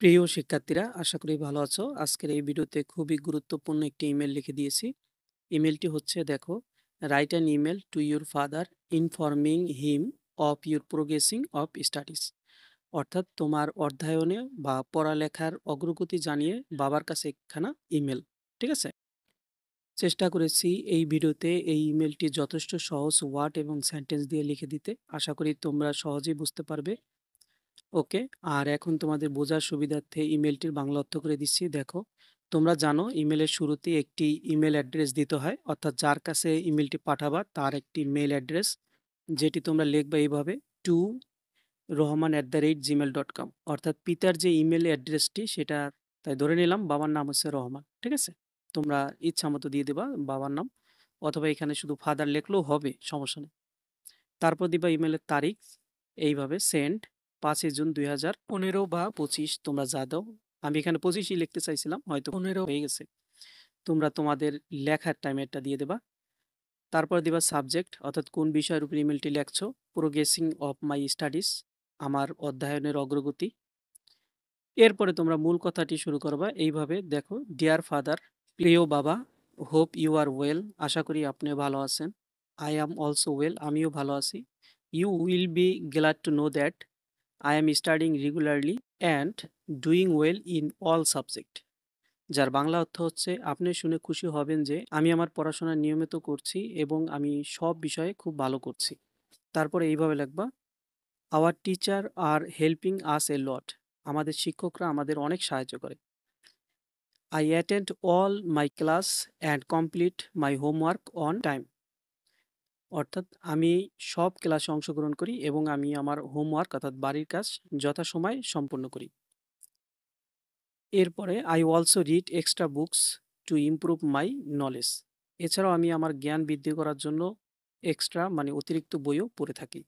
প্রিয় শিক্ষার্থীরা, আশা করি ভালো আছো। আজকের এই ভিডিওতে খুবই গুরুত্বপূর্ণ একটি ইমেল লিখে দিয়েছি। ইমেলটি হচ্ছে দেখো, write an email to your father informing him of your progressing of studies. অর্থাৎ তোমার অধ্যয়নে বা পড়ালেখার অগ্রগতি জানিয়ে বাবার কাছে একখানা ইমেল। ঠিক আছে? চেষ্টা করেছি এই ভিডিওতে এই ইমেলটি যথেষ্ট সহজ ওয়ার্ড এবং সেন্টেন্স দিয়ে লিখে দিতে। আশা করি তোমরা সহজেই বুঝতে পারবে। ওকে। আর এখন তোমাদের বোঝার সুবিধার্থে ইমেলটির বাংলা অর্থ করে দিচ্ছি। দেখো, তোমরা জানো ইমেলের শুরুতে একটি ইমেল অ্যাড্রেস দিতে হয়, অর্থাৎ যার কাছে ইমেলটি পাঠাবা তার একটি মেল অ্যাড্রেস, যেটি তোমরা লিখবা এইভাবে, টু rohman@gmail.com। অর্থাৎ পিতার যে ইমেল অ্যাড্রেসটি সেটা, তাই ধরে নিলাম বাবার নাম হচ্ছে রহমান। ঠিক আছে? তোমরা ইচ্ছা মতো দিয়ে দেবা বাবার নাম, অথবা এখানে শুধু ফাদার লিখলেও হবে, সমস্যা নেই। তারপর দিবা ইমেলের তারিখ, এইভাবে সেন্ড 5ই জুন 2015 বা 25, তোমরা যা দাও। আমি এখানে 25ই লিখতে চাইছিলাম, হয়তো 15 হয়ে গেছে। তোমরা তোমাদের লেখার টাইমে এটা দিয়ে দেবা। তারপর দিবা সাবজেক্ট, অর্থাৎ কোন বিষয়ের উপর ইমেলটি লেখছো। প্রোগ্রেসিং অফ মাই স্টাডিজ, আমার অধ্যয়নের অগ্রগতি। এরপরে তোমরা মূল কথাটি শুরু করবা এইভাবে, দেখো, ডিয়ার ফাদার, প্রিয় বাবা, হোপ ইউ আর ওয়েল, আশা করি আপনি ভালো আছেন। আই অ্যাম অলসো ওয়েল, আমিও ভালো আছি। You will be glad to know that I am studying regularly and doing well in all subject. যার বাংলা অর্থ হচ্ছে, আপনি শুনে খুশি হবেন যে আমি আমার পড়াশোনা নিয়মিত করছি এবং আমি সব বিষয়ে খুব ভালো করছি। তারপরে এইভাবে লিখবা, our teacher are helping us a lot, আমাদের শিক্ষকরা আমাদের অনেক সাহায্য করে। I attend all my class and complete my homework on time, অর্থাৎ আমি সব ক্লাসে অংশগ্রহণ করি এবং আমি আমার হোমওয়ার্ক অর্থাৎ বাড়ির কাজ যথাসময়ে সম্পূর্ণ করি। এরপরে I also read extra books to improve my knowledge, এছাড়াও আমি আমার জ্ঞান বৃদ্ধি করার জন্য এক্সট্রা মানে অতিরিক্ত বইও পড়ে থাকি।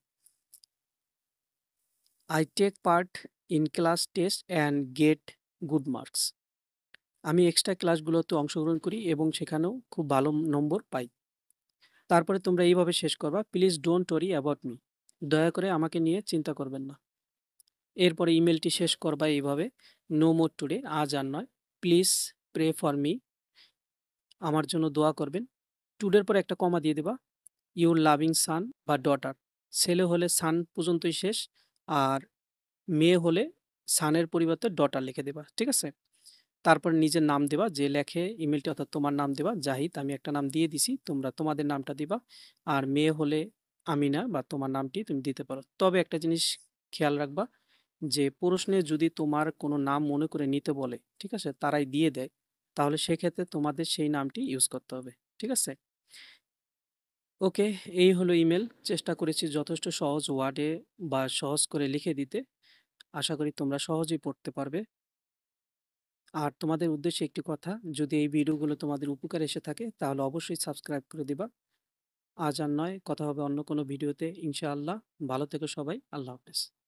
I take part in class test and get good marks, আমি এক্সট্রা ক্লাসগুলোতে অংশগ্রহণ করি এবং সেখানেও খুব ভালো নম্বর পাই। তারপরে তোমরা এইভাবে শেষ করবা, please don't worry about me, দয়া করে আমাকে নিয়ে চিন্তা করবেন না। এরপরে ইমেলটি শেষ করবা এইভাবে, নো মোর টুডে, আজ আর নয়। প্লিজ প্রে ফর মি, আমার জন্য দোয়া করবেন। টুডের পরে একটা কমা দিয়ে দেবা। ইউর লাভিং সান বা ডটার, ছেলে হলে সান পর্যন্তই শেষ, আর মেয়ে হলে সানের পরিবর্তে ডটার লিখে দেবা। ঠিক আছে? তারপর নিজের নাম দেবা, যে লেখে ইমেলটি, অর্থাৎ তোমার নাম দেবা, জাহিদ, আমি একটা নাম দিয়ে দিছি, তোমরা তোমাদের নামটা দিবা। আর মেয়ে হলে আমিনা বা তোমার নামটি তুমি দিতে পারো। তবে একটা জিনিস খেয়াল রাখবা, যে প্রশ্নে যদি তোমার কোনো নাম মনে করে নিতে বলে, ঠিক আছে, তারাই দিয়ে দেয়, তাহলে সেক্ষেত্রে তোমাদের সেই নামটি ইউজ করতে হবে। ঠিক আছে? ওকে, এই হলো ইমেল। চেষ্টা করেছি যথেষ্ট সহজ ওয়ার্ডে বা সহজ করে লিখে দিতে। আশা করি তোমরা সহজেই পড়তে পারবে। আর তোমাদের উদ্দেশ্যে একটি কথা, যদি এই ভিডিওগুলো তোমাদের উপকারে এসে থাকে তাহলে অবশ্যই সাবস্ক্রাইব করে দিবা। আজ আর নয়, কথা হবে অন্য কোনো ভিডিওতে ইনশাআল্লাহ। ভালো থেকো সবাই, আল্লাহ হাফেজ।